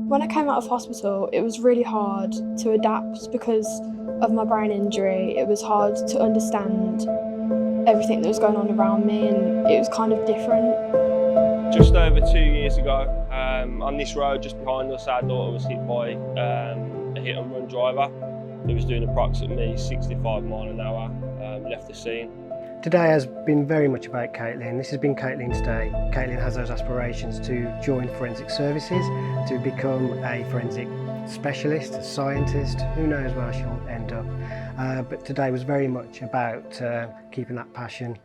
When I came out of hospital, it was really hard to adapt because of my brain injury. It was hard to understand everything that was going on around me, and it was kind of different. Just over 2 years ago, on this road just behind us, our daughter was hit by a hit and run driver. He was doing approximately 65 miles an hour, left the scene. Today has been very much about Caitlin. This has been Caitlin's day. Caitlin has those aspirations to join forensic services, to become a forensic specialist, a scientist. Who knows where she'll end up. But today was very much about keeping that passion.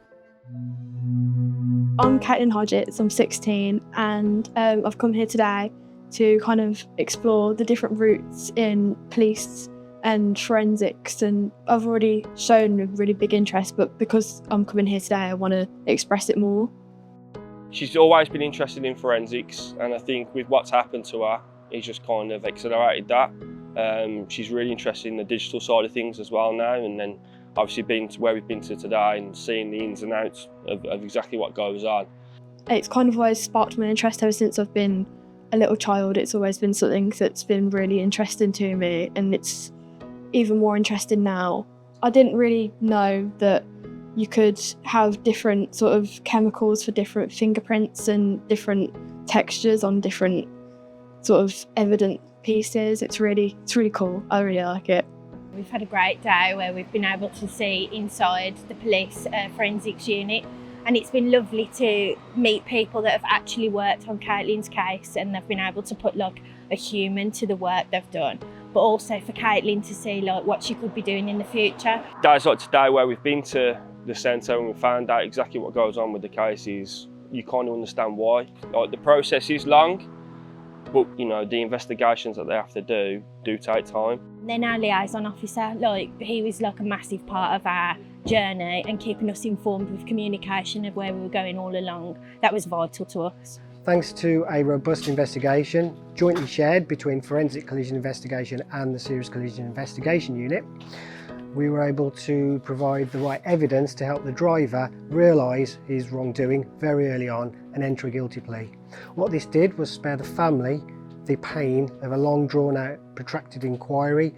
I'm Caitlin Hodgetts, I'm 16, and I've come here today to kind of explore the different routes in police and forensics, and I've already shown a really big interest, but because I'm coming here today, I want to express it more. She's always been interested in forensics, and I think with what's happened to her, it's just kind of accelerated that. She's really interested in the digital side of things as well now, and then obviously being to where we've been to today and seeing the ins and outs of exactly what goes on. It's kind of always sparked my interest ever since I've been a little child. It's always been something that's been really interesting to me, and it's even more interesting now. I didn't really know that you could have different sort of chemicals for different fingerprints and different textures on different sort of evidence pieces. It's really cool. I really like it. We've had a great day where we've been able to see inside the police forensics unit, and it's been lovely to meet people that have actually worked on Caitlin's case, and they've been able to put like a human to the work they've done, but also for Caitlin to see like what she could be doing in the future. Days like today where we've been to the centre and we found out exactly what goes on with the cases, you kind of understand why. Like, the process is long, but you know, the investigations that they have to do take time. And then our liaison officer, like, he was like a massive part of our journey and keeping us informed with communication of where we were going all along. That was vital to us. Thanks to a robust investigation jointly shared between Forensic Collision Investigation and the Serious Collision Investigation Unit, we were able to provide the right evidence to help the driver realise his wrongdoing very early on and enter a guilty plea. What this did was spare the family the pain of a long drawn out protracted inquiry,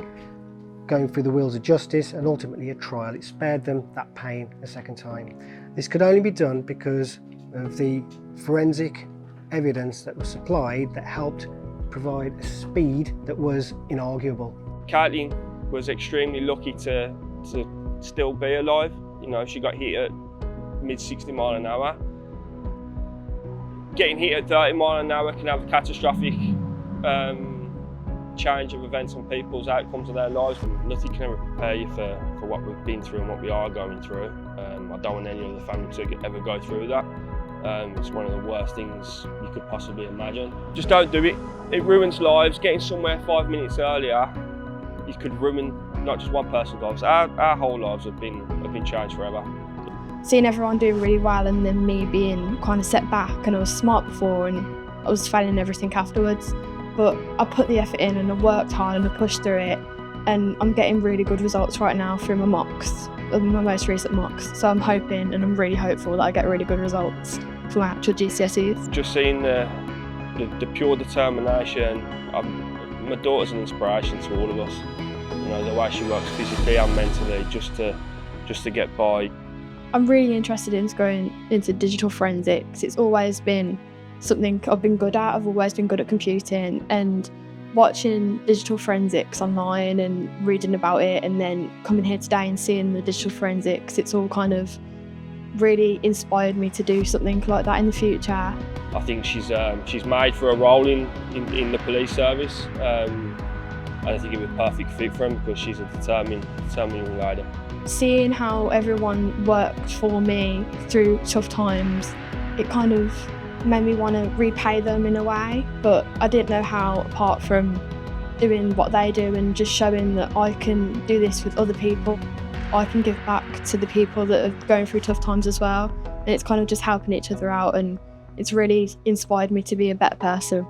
going through the wheels of justice and ultimately a trial. It spared them that pain a second time. This could only be done because of the forensic evidence that was supplied that helped provide a speed that was inarguable. Caitlin was extremely lucky to still be alive. You know, she got hit at mid 60 miles an hour. Getting hit at 30 miles an hour can have a catastrophic change of events on people's outcomes of their lives. Nothing can ever prepare you for what we've been through and what we are going through. I don't want any other family to ever go through that. It's one of the worst things you could possibly imagine. Just don't do it. It ruins lives. Getting somewhere 5 minutes earlier, you could ruin not just one person's lives. Our whole lives have been changed forever. Seeing everyone doing really well and then me being kind of set back, and I was smart before and I was failing everything afterwards. But I put the effort in and I worked hard and I pushed through it, and I'm getting really good results right now through my mocks, my most recent mocks. So I'm hoping, and I'm really hopeful that I get really good results for my actual GCSEs. Just seeing the pure determination, my daughter's an inspiration to all of us. You know, the way she works physically and mentally just to get by. I'm really interested in going into digital forensics. It's always been something I've been good at. I've always been good at computing, and watching digital forensics online and reading about it, and then coming here today and seeing the digital forensics, it's all kind of really inspired me to do something like that in the future. I think she's made for a role in the police service, and I think it'd be a perfect fit for him because she's a determined young lady. Seeing how everyone worked for me through tough times, it kind of made me want to repay them in a way, but I didn't know how, apart from doing what they do and just showing that I can do this with other people. I can give back to the people that are going through tough times as well, and it's kind of just helping each other out, and it's really inspired me to be a better person.